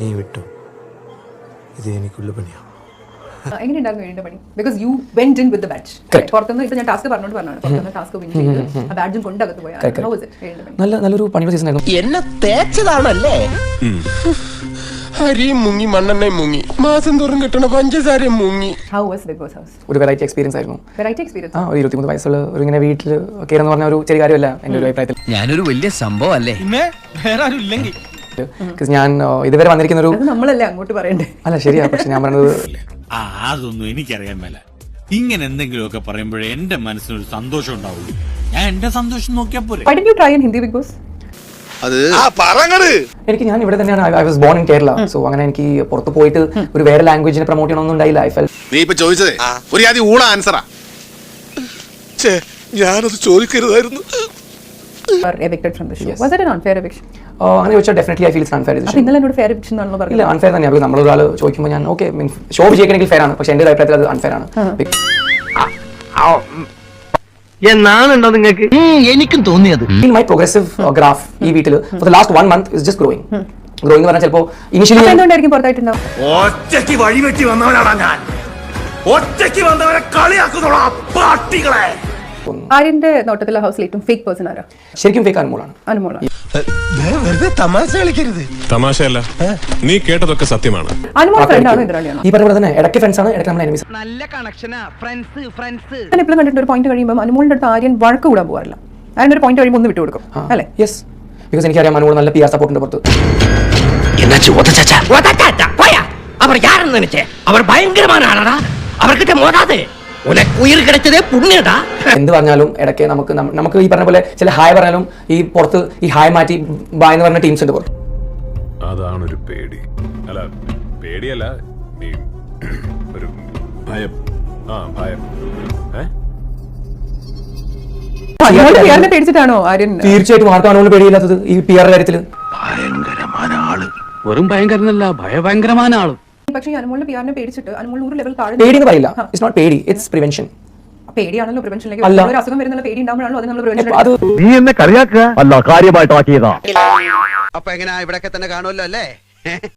നീ വിട്ടു, ഇത് എനിക്കുള്ള പണിയാണ്. എങ്ങനെയുണ്ടായിരുന്നു വേണ്ട പണി? Because you went in with the badge. പുറത്തുനിന്ന് ഇപ്പൊ ഞാൻ ടാസ്ക് പറഞ്ഞോണ്ട് പറഞ്ഞാണ്, പുറത്തുനിന്ന് ടാസ്ക് വിൻ ചെയ്ത് ആ ബാഡ്ജും കൊണ്ട് അകത്ത് പോയാൽ നല്ലൊരു പണിയുടെ സീസൺ ആയിരുന്നു. എന്നെ തേച്ചതാണല്ലേ? അരിയും മുങ്ങി മണ്ണെണ്ണയും മുങ്ങി മാസം തോറും കിട്ടണ പഞ്ചസാരയും മുങ്ങി. How was Bigg Boss house? ഒരു വെറൈറ്റി എക്സ്പീരിയൻസ് ആയിരുന്നു. Variety experience. ഒരു 23 വയസ്സുള്ള ഒരു ഇങ്ങനെ വീട്ടിൽ കയറുന്ന പറഞ്ഞ ഒരു ചെറിയ കാര്യമല്ല എൻ്റെ ഒരു അഭിപ്രായത്തിൽ. ഞാനൊരു വലിയ സംഭവം അല്ലേ? ഞാൻ ഇതുവരെ വന്നിരിക്കുന്ന ഒരു നമ്മളല്ലേ അങ്ങോട്ട് പറയണ്ടേ? അല്ല ശരിയാ, പക്ഷെ ഞാൻ പറഞ്ഞത് അതൊന്നും എനിക്കറിയാൻ മേല. ഇങ്ങനെ എന്തെങ്കിലുമൊക്കെ പറയുമ്പോഴേ എന്റെ മനസ്സിനൊരു സന്തോഷം ഉണ്ടാവുള്ളൂ. ഞാൻ എന്റെ സന്തോഷം നോക്കിയാ പോരെ. Why did you try in Hindi Big Boss? ഞാൻ ഇവിടെ തന്നെയാണ്. I was born in Kerala. So അങ്ങനെ എനിക്ക് പുറത്ത് പോയിട്ട് ഒരു വേറെ ലാംഗ്വേജിനെ പ്രൊമോട്ട് ചെയ്യണമെന്നും ഉണ്ടായില്ല. ഐ ഫെൽ നീ ഇപ്പൊ ചോദിച്ചതേ ഒരു ആദ്യം ഊള ആൻസറാ. ഞാനത് ചോദിക്കരുതായിരുന്നു. Or evicted from the show. Was it an unfair eviction? അങ്ങനെ ചോദിച്ചാൽ definitely I feel it's unfair. അപ്പോൾ ഇന്നലെ എന്നോട് ഫെയർ എവിക്ഷൻ ആണല്ലോ പറഞ്ഞത്. ഇല്ല, അൺഫെയർ തന്നെയാണ്. നമ്മളൊരാൾ ചോദിക്കുമ്പോൾ ഞാൻ ഓക്കെ മീൻ ഷോ വിജയിക്കണമെങ്കിൽ ഫെയർ ആണ്, പക്ഷെ എൻ്റെ അഭിപ്രായത്തിൽ അത് അൺഫെയർ ആണ്. എന്നാണുണ്ടോ നിങ്ങൾക്ക്? എനിക്കും തോന്നിയത് മൈ പ്രോഗ്രസീവ് ഗ്രാഫ് ഈ വീട്ടിൽ for the last 1 month is just growing എന്ന് പറഞ്ഞാൽ ചിലപ്പോൾ ഇനിഷ്യലി എന്തുകൊണ്ടായിരിക്കും പുറത്തായിട്ടുണ്ടാവും? ഒറ്റയ്ക്ക് വഴിവെട്ടി വന്നവനാണ് ഞാൻ. ഒറ്റയ്ക്ക് വന്നവരെ കളിയാക്കുന്നുള്ള പാട്ടികളെ. ആര്യന്റെ നോട്ടത്തിലെ ഹൗസിൽ ഏറ്റവും ഫേക്ക് പേഴ്സൺ ആരാ? ശരിക്കും ഫേക്ക് അനുമോളാണ്. അനുമോളാണ്. വെറുതെ തമാശ കളിക്കരുത്. തമാശയല്ല, നീ കേട്ടതൊക്കെ സത്യമാണ്. അനുമോൾ ഫ്രണ്ടാണോ എതിരാളിയാണോ? ഈ പറഞ്ഞ പോലെ തന്നെ ഇടയ്ക്ക് ഫ്രണ്ട്സ് ആണ്, ഇടയ്ക്ക് നമ്മൾ എനിമീസ്. നല്ല കണക്ഷനാ. ഫ്രണ്ട്സ് ഞാൻ എപ്പോഴും കണ്ടിട്ട് ഒരു പോയിന്റ് കഴിയുമ്പോൾ അനുമോളിന്റെ അടുത്ത് ആര്യൻ വഴക്ക് കൂടാൻ പോകാറില്ല. ആര്യൻ ഒരു പോയിന്റ് കഴിയുമ്പോൾ ഒന്ന് വിട്ടുകൊടുക്കും അല്ലേ? യെസ്, ബിക്കോസ് എനിക്കറിയാം അനുമോൾ നല്ല PR സപ്പോർട്ടിന്റെ പുറത്ത്. അവർ യാരെന്ന് വെച്ചേ അവർ ഭയങ്കരமான ആളാ. അവർക്കിട്ട് മോതാതെ ഉയിർ കിടച്ചതേ പുണ്യടാ. എന്ത് പറഞ്ഞാലും ഇടയ്ക്ക് നമുക്ക് ഈ പറഞ്ഞ പോലെ ചില ഹായ് പറഞ്ഞാലും ഈ പുറത്ത് ഈ ഹായ് മാറ്റി ബായ് എന്ന് പറഞ്ഞ ടീംസ് ഉണ്ട് പുറത്ത്. അതാണൊരു പേടി. അല്ല പേടിയല്ല, ഈ ഒരു ഭയം. ഭയം. അനുമോളുടെ PR-നെ പേടിച്ചിട്ടാണോ ആര്യൻ? തീർച്ചയായിട്ടും ആർക്കും അനുമോൾ പേടിയില്ലാത്തത് ഈ PR കാര്യത്തിൽ. ഭയങ്കരமான ആള്. വെറും ഭയങ്കരനല്ല, ഭയങ്കരമായ ആള്. പക്ഷേ ഈ അനുമോളുടെ PR-നെ പേടിച്ചിട്ട് അനുമോൾ 100 ലെവൽ താഴെ. പേടി എന്ന് പറയില്ല, ഇറ്റ്സ് നോട്ട് പേടി, ഇറ്റ്സ് പ്രിവെൻഷൻ. പേടിയാണല്ലോ പ്രിവെൻഷനിലേക്ക്. അല്ല, ഒരു അസുഖം വരുന്ന പേടി ഉണ്ടാകുമ്പോഴാണല്ലോ അത് നമ്മൾ പ്രിവെൻഷൻ. അത് നീ എന്നെ കളിയാക്കുക അല്ല, കാര്യമായിട്ടാക്കിയതാ. അപ്പൊ എങ്ങനെയാ ഇവിടൊക്കെ തന്നെ കാണുമല്ലോ അല്ലേ?